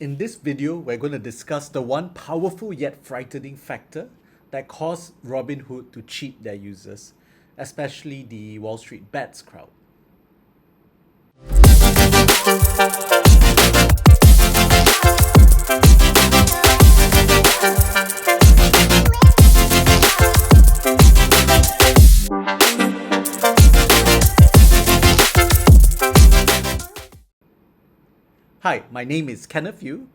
In this video, we're going to discuss the one powerful yet frightening factor that caused Robinhood to cheat their users, especially the Wallstreetbets crowd. Hi, my name is Kenneth Yu,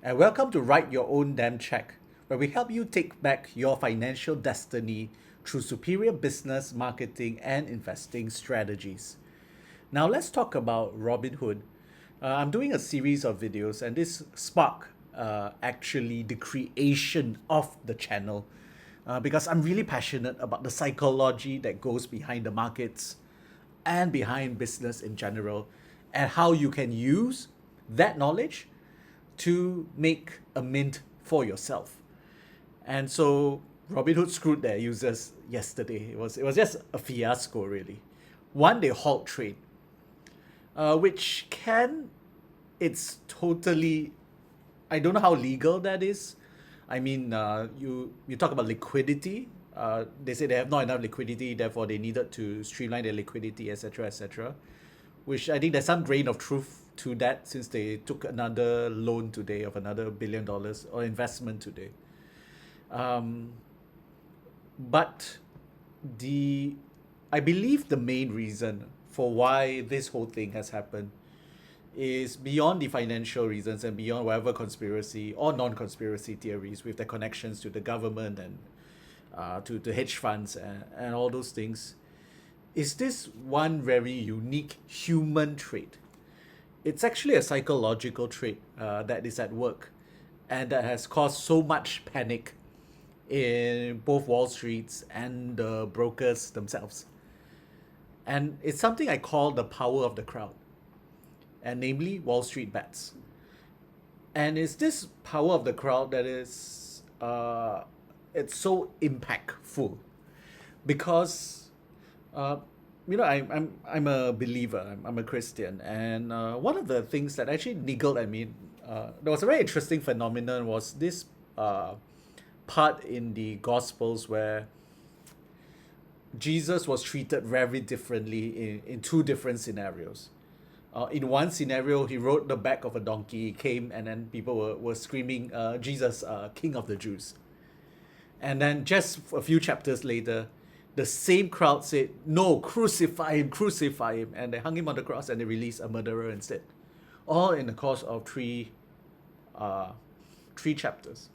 and welcome to Write Your Own Damn Check, where we help you take back your financial destiny through superior business, marketing, and investing strategies. Now let's talk about Robinhood. I'm doing a series of videos, and this sparked actually the creation of the channel because I'm really passionate about the psychology that goes behind the markets and behind business in general, and how you can use that knowledge to make a mint for yourself. And so Robinhood screwed their users yesterday. It was just a fiasco, really. One, they halt trade, which it's totally, I don't know how legal that is. I mean, you talk about liquidity. They say they have not enough liquidity, therefore they needed to streamline their liquidity, etc., etc. Which I think there's some grain of truth to that, since they took another loan today of another $1 billion or investment today. But I believe the main reason for why this whole thing has happened is beyond the financial reasons and beyond whatever conspiracy or non-conspiracy theories with the connections to the government and to the hedge funds and all those things. Is this one very unique human trait? It's actually a psychological trait that is at work, and that has caused so much panic in both Wall Streets and the brokers themselves. And it's something I call the power of the crowd, and namely Wallstreetbets. And it's this power of the crowd that is it's so impactful because I'm a believer. I'm a Christian, and one of the things that actually niggled at me, there was a very interesting phenomenon, was this part in the Gospels where Jesus was treated very differently in two different scenarios. In one scenario, he rode the back of a donkey, he came, and then people were screaming, Jesus, King of the Jews. And then just a few chapters later, the same crowd said, no, crucify him, and they hung him on the cross and they released a murderer instead. All in the course of three chapters.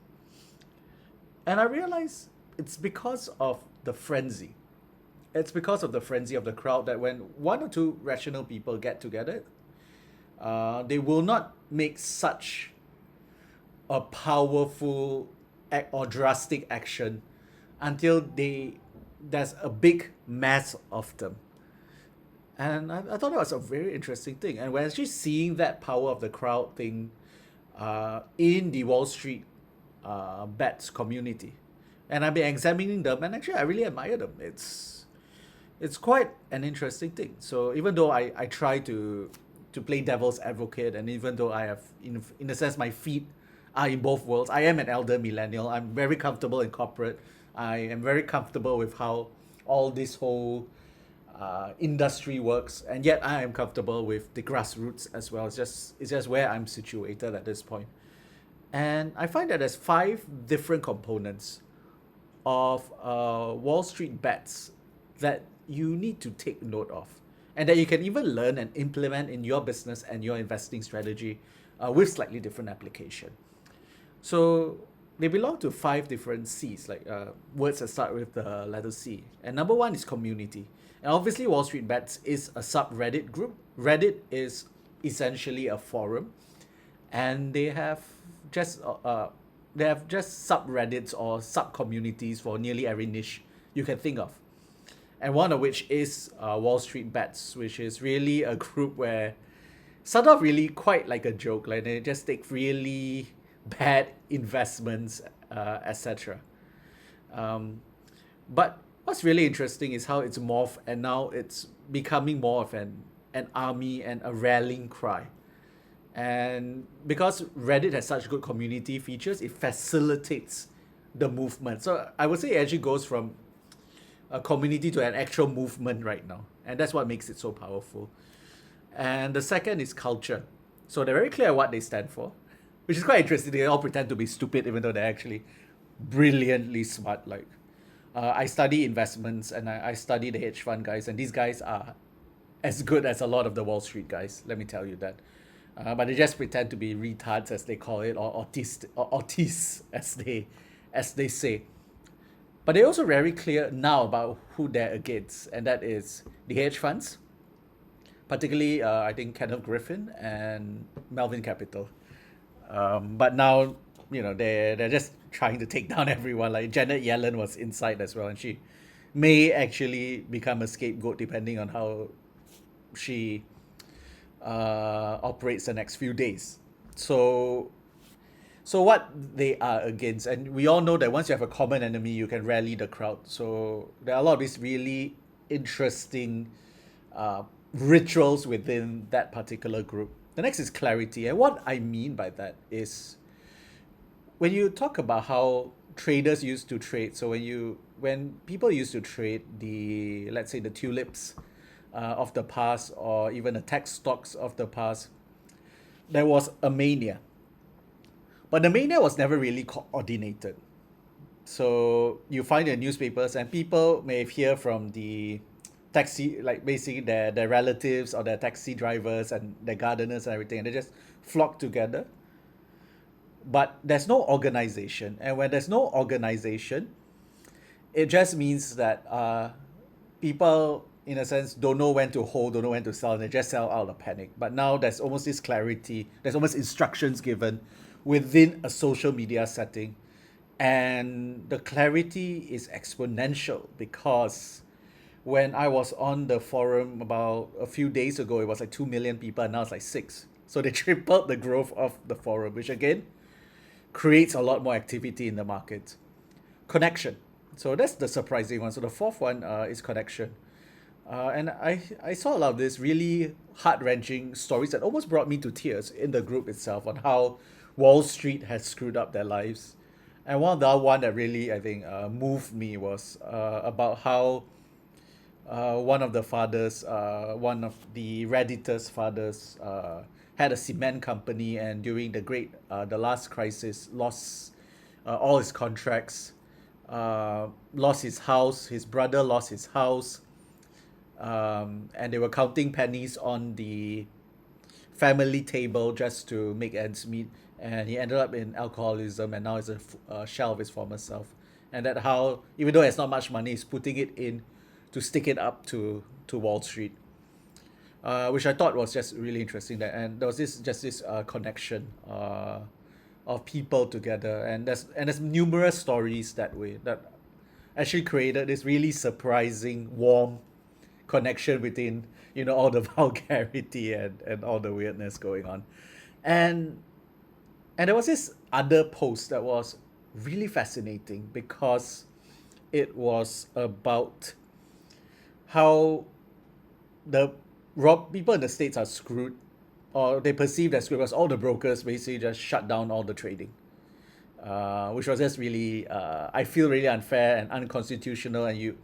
And I realized it's because of the frenzy. It's because of the frenzy of the crowd that when one or two rational people get together, they will not make such a powerful or drastic action until there's a big mass of them. And I thought that was a very interesting thing. And we're actually seeing that power of the crowd thing in the Wall Street bets community. And I've been examining them, and actually I really admire them. It's quite an interesting thing. So even though I try to play devil's advocate, and even though I have, in a sense, my feet are in both worlds, I am an elder millennial. I'm very comfortable in corporate. I am very comfortable with how all this whole industry works, and yet I am comfortable with the grassroots as well. It's just where I'm situated at this point. And I find that there's 5 different components of Wallstreetbets that you need to take note of, and that you can even learn and implement in your business and your investing strategy with slightly different application. So they belong to 5 different C's, like words that start with the letter C. And number 1 is community. And obviously Wallstreetbets is a subreddit group. Reddit is essentially a forum, and they have just subreddits or sub-communities for nearly every niche you can think of. And one of which is Wallstreetbets, which is really a group where sort of really quite like a joke, like they just take really bad investments, etc. But what's really interesting is how it's morphed, and now it's becoming more of an army and a rallying cry. And because Reddit has such good community features, it facilitates the movement. So I would say it actually goes from a community to an actual movement right now. And that's what makes it so powerful. And the second is culture. So they're very clear what they stand for, which is quite interesting. They all pretend to be stupid, even though they're actually brilliantly smart. Like, I study investments and I study the hedge fund guys, and these guys are as good as a lot of the Wall Street guys. Let me tell you that. But they just pretend to be retards, as they call it, or autistes, as they say. But they're also very clear now about who they're against, and that is the hedge funds, particularly I think Kenneth Griffin and Melvin Capital. But now, they're just trying to take down everyone. Like Janet Yellen was inside as well, and she may actually become a scapegoat depending on how she operates the next few days. So what they are against, and we all know that once you have a common enemy, you can rally the crowd. So there are a lot of these really interesting rituals within that particular group. The next is clarity, and what I mean by that is when you talk about how traders used to trade. So when people used to trade the, let's say, the tulips of the past, or even the tech stocks of the past, there was a mania. But the mania was never really coordinated. So you find in newspapers, and people may hear from the taxi, like basically their relatives or their taxi drivers and their gardeners and everything, and they just flock together. But there's no organization. And when there's no organization, it just means that people, in a sense, don't know when to hold, don't know when to sell, and they just sell out of panic. But now there's almost this clarity, there's almost instructions given within a social media setting. And the clarity is exponential, because when I was on the forum about a few days ago, it was like 2 million people, and now it's like 6. So they tripled the growth of the forum, which again creates a lot more activity in the market. Connection. So that's the surprising one. So the fourth one is connection. And I saw a lot of this really heart-wrenching stories that almost brought me to tears in the group itself, on how Wall Street has screwed up their lives. And one that really, I think, moved me was about how one of the fathers, one of the Redditor's fathers, had a cement company, and during the last crisis, lost all his contracts, lost his house. His brother lost his house, and they were counting pennies on the family table just to make ends meet. And he ended up in alcoholism, and now is a shell of his former self. And that how, even though he has not much money, he's putting it in to stick it up to Wall Street, which I thought was just really interesting. And there was this connection of people together, and there's numerous stories that actually created this really surprising, warm connection between all the vulgarity and all the weirdness going on. And there was this other post that was really fascinating, because it was about how the people in the States are screwed, or they perceive that screwed, because all the brokers basically just shut down all the trading, which was just really, I feel, really unfair and unconstitutional. And you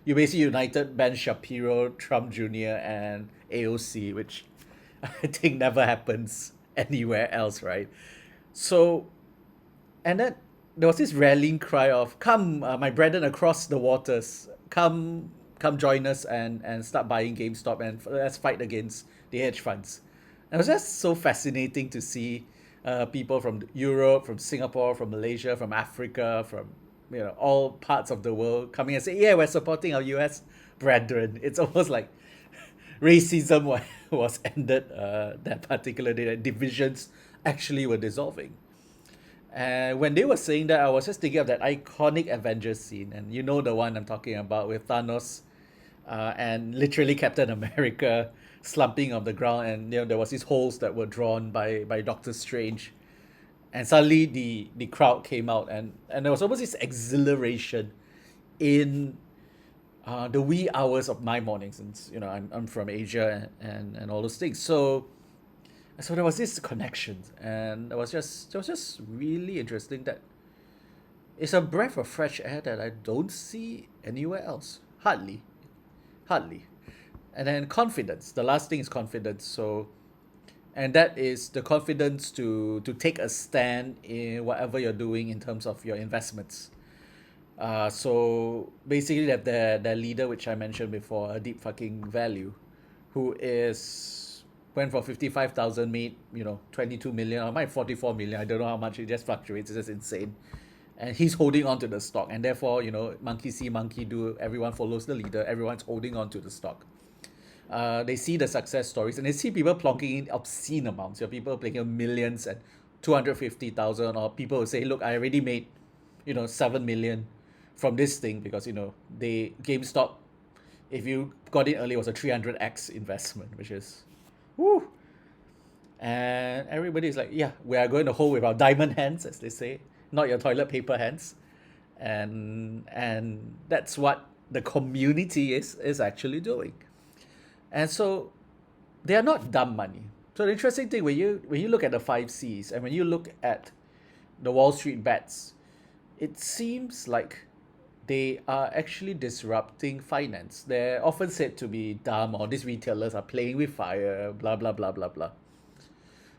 basically united Ben Shapiro, Trump Jr., and AOC, which I think never happens anywhere else, right? So, and then there was this rallying cry of, come, my brethren across the waters, come join us and start buying GameStop, and let's fight against the hedge funds. And it was just so fascinating to see people from Europe, from Singapore, from Malaysia, from Africa, from all parts of the world coming and say, yeah, we're supporting our US brethren. It's almost like racism was ended that particular day, that divisions actually were dissolving. And when they were saying that, I was just thinking of that iconic Avengers scene, and you know the one I'm talking about, with Thanos and literally Captain America slumping on the ground, and there was these holes that were drawn by Doctor Strange, and suddenly the crowd came out, and there was almost this exhilaration in the wee hours of my morning, since I'm from Asia and all those things. So So there was this connection, and it was just really interesting that it's a breath of fresh air that I don't see anywhere else. Hardly, hardly. And then confidence. The last thing is confidence. So, and that is the confidence to take a stand in whatever you're doing in terms of your investments. So basically, that the leader, which I mentioned before, a deep fucking value, who is went for 55,000, made 22 million, or might 44 million. I don't know how much. It just fluctuates. It's just insane. And he's holding on to the stock, and therefore, monkey see, monkey do. Everyone follows the leader. Everyone's holding on to the stock. They see the success stories, and they see people plonking in obscene amounts. People playing millions and 250,000, or people who say, "Look, I already made, 7 million from this thing because they GameStop. If you got in early, it was a 300x investment, which is, woo." And everybody's like, "Yeah, we are going to hold with our diamond hands," as they say, not your toilet paper hands, and that's what the community is actually doing. And so they are not dumb money. So the interesting thing, when you look at the five C's, and when you look at the Wall Street bets, it seems like they are actually disrupting finance. They're often said to be dumb, or these retailers are playing with fire, blah blah blah blah blah.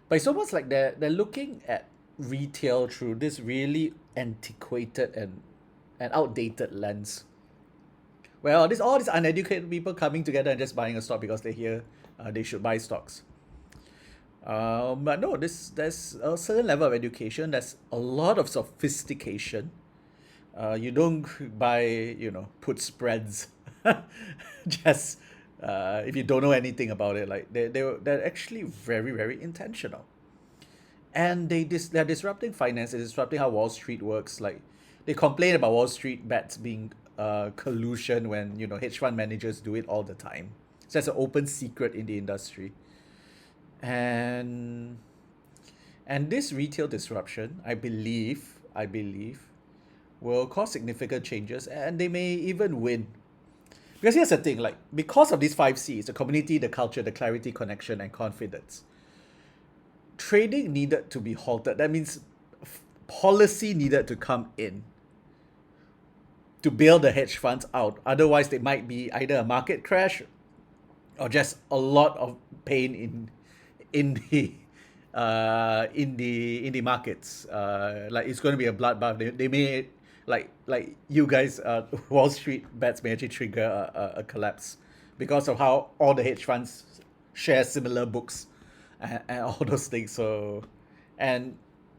But it's almost like they're looking at retail through this really antiquated and outdated lens. Well, all these uneducated people coming together and just buying a stock because they hear they should buy stocks. But no, there's a certain level of education. There's a lot of sophistication. You don't buy, put spreads just if you don't know anything about it. Like they're actually very, very intentional. And they're disrupting finance. They're disrupting how Wall Street works. Like they complain about Wallstreetbets being collusion when hedge fund managers do it all the time. So that's an open secret in the industry. And this retail disruption, I believe, will cause significant changes, and they may even win. Because here's the thing, like because of these five C's, the community, the culture, the clarity, connection, and confidence, trading needed to be halted. That means policy needed to come in to bail the hedge funds out. Otherwise, there might be either a market crash or just a lot of pain in the markets. Like it's going to be a bloodbath. They may like you guys. Wall Street bets may actually trigger a collapse because of how all the hedge funds share similar books and all those things. So and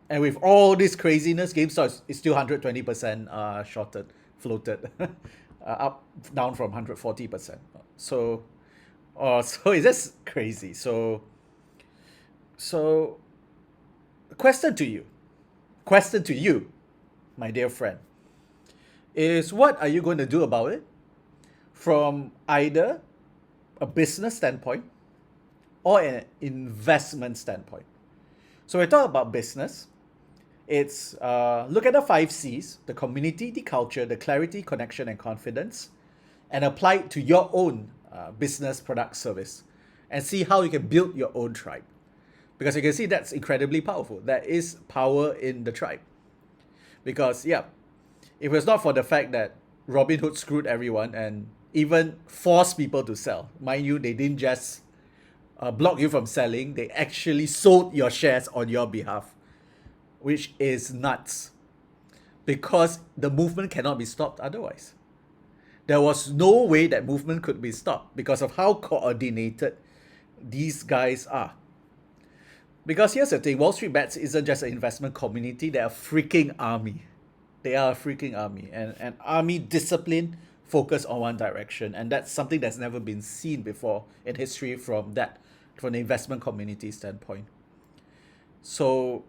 with all this craziness, GameStop is still 120% floated, up down from 140%. So it's just crazy. So question to you, my dear friend, is what are you going to do about it from either a business standpoint or an investment standpoint? So we talk about business. It's look at the five C's: the community, the culture, the clarity, connection, and confidence, and apply it to your own business, product, service, and see how you can build your own tribe. Because you can see that's incredibly powerful. There is power in the tribe. Because if it was not for the fact that Robinhood screwed everyone and even forced people to sell, mind you, they didn't just block you from selling, they actually sold your shares on your behalf, which is nuts. Because the movement cannot be stopped otherwise. There was no way that movement could be stopped because of how coordinated these guys are. Because here's the thing, Wallstreetbets isn't just an investment community, they're a freaking army. They are a freaking army. And an army discipline focused on one direction. And that's something that's never been seen before in history from the investment community standpoint. So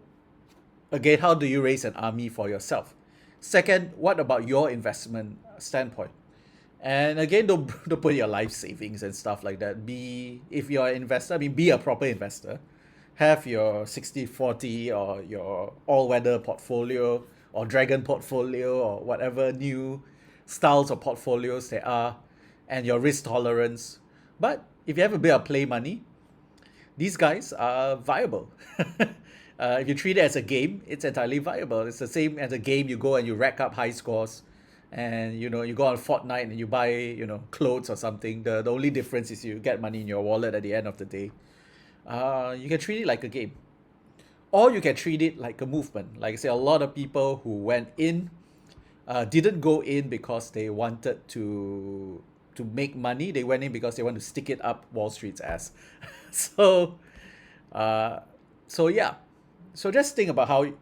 again, how do you raise an army for yourself? Second, what about your investment standpoint? And again, don't put your life savings and stuff like that. If you're an investor, be a proper investor. Have your 60-40 or your all-weather portfolio or dragon portfolio or whatever new styles of portfolios there are, and your risk tolerance. But if you have a bit of play money, these guys are viable. If you treat it as a game, it's entirely viable. It's the same as a game. You go and you rack up high scores, and you go on Fortnite and you buy clothes or something. The only difference is you get money in your wallet at the end of the day. You can treat it like a game, or you can treat it like a movement. Like I say, a lot of people who went in didn't go in because they wanted to make money. They went in because they want to stick it up Wall Street's ass. so, uh, so yeah. So just think about how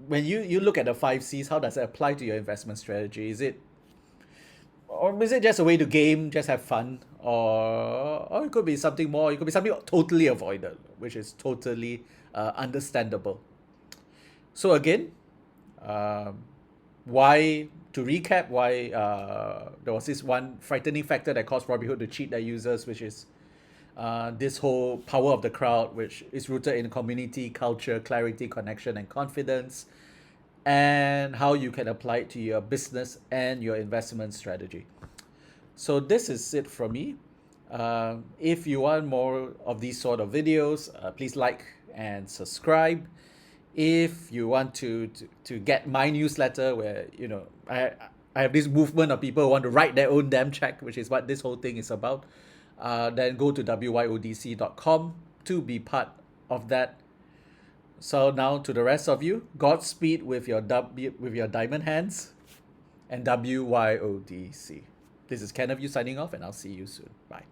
when you look at the five C's, how does it apply to your investment strategy? Or is it just a way to game, just have fun, or it could be something more. It could be something totally avoided, which is totally understandable. So again, um, why to recap why there was this one frightening factor that caused Robinhood to cheat their users, which is this whole power of the crowd, which is rooted in community, culture, clarity, connection, and confidence, and how you can apply it to your business and your investment strategy. So this is it from me. If you want more of these sort of videos, please like and subscribe. If you want to get my newsletter, where I have this movement of people who want to write their own damn check, which is what this whole thing is about, then go to WYODC.com to be part of that. So now to the rest of you, Godspeed with your diamond hands, and WYODC. This is Ken of you signing off, and I'll see you soon. Bye.